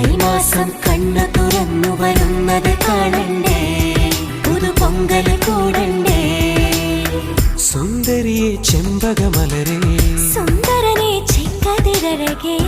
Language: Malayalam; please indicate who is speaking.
Speaker 1: മാസം കണ്ണു തുറന്നു വരുന്നത് കാണണ്ടേ, പുതുപൊങ്കൽ കൂടണ്ടേ.
Speaker 2: സുന്ദരിയെ ചെമ്പകമലരേ,
Speaker 1: സുന്ദരനെ ചെങ്കതിരഴകേ.